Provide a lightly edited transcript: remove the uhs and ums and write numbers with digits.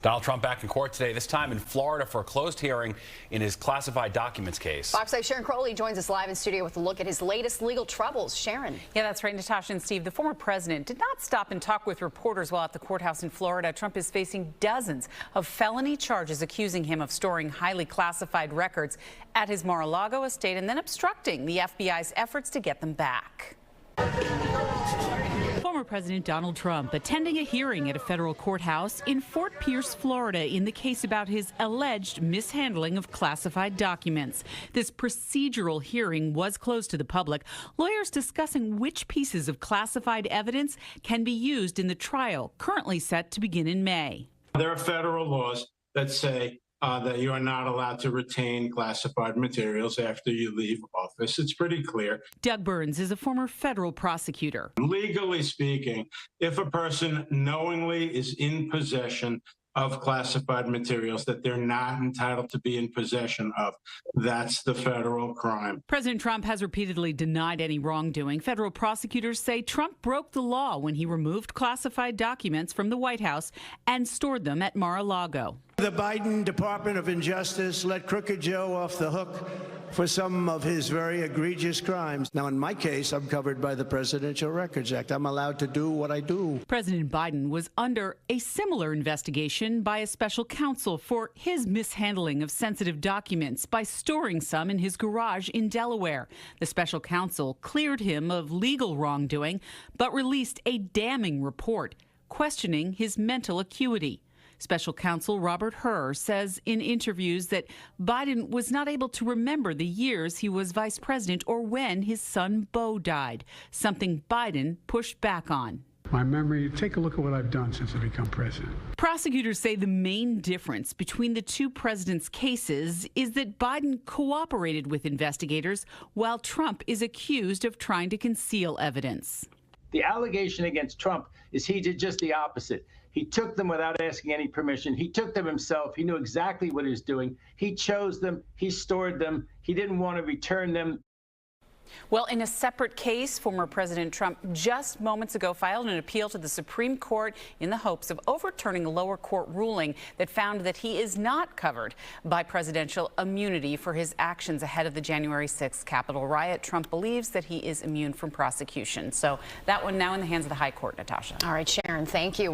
Donald Trump back in court today, this time in Florida for a closed hearing in his classified documents case. Fox 5's Sharon Crowley joins us live in studio with a look at his latest legal troubles. Sharon. Yeah, that's right, Natasha and Steve. The former president did not stop and talk with reporters while at the courthouse in Florida. Trump is facing dozens of felony charges accusing him of storing highly classified records at his Mar-a-Lago estate and then obstructing the FBI's efforts to get them back. Former President Donald Trump attending a hearing at a federal courthouse in Fort Pierce, Florida, in the case about his alleged mishandling of classified documents. This procedural hearing was closed to the public, lawyers discussing which pieces of classified evidence can be used in the trial, currently set to begin in May. There are federal laws that say that you are not allowed to retain classified materials after you leave office. It's pretty clear. Doug Burns is a former federal prosecutor. Legally speaking, if a person knowingly is in possession of classified materials that they're not entitled to be in possession of, that's the federal crime. President Trump has repeatedly denied any wrongdoing. Federal prosecutors say Trump broke the law when he removed classified documents from the White House and stored them at Mar-a-Lago. The Biden Department of Injustice let Crooked Joe off the hook for some of his very egregious crimes. Now, in my case, I'm covered by the Presidential Records Act. I'm allowed to do what I do. President Biden was under a similar investigation by a special counsel for his mishandling of sensitive documents by storing some in his garage in Delaware. The special counsel cleared him of legal wrongdoing, but released a damning report questioning his mental acuity. Special counsel Robert Hur says in interviews that Biden was not able to remember the years he was vice president or when his son Beau died, something Biden pushed back on. My memory, take a look at what I've done since I become president. Prosecutors say the main difference between the two presidents' cases is that Biden cooperated with investigators while Trump is accused of trying to conceal evidence. The allegation against Trump is he did just the opposite. He took them without asking any permission. He took them himself. He knew exactly what he was doing. He chose them. He stored them. He didn't want to return them. Well, in a separate case, former President Trump just moments ago filed an appeal to the Supreme Court in the hopes of overturning a lower court ruling that found that he is not covered by presidential immunity for his actions ahead of the January 6th Capitol riot. Trump believes that he is immune from prosecution. So that one now in the hands of the High Court, Natasha. All right, Sharon, thank you.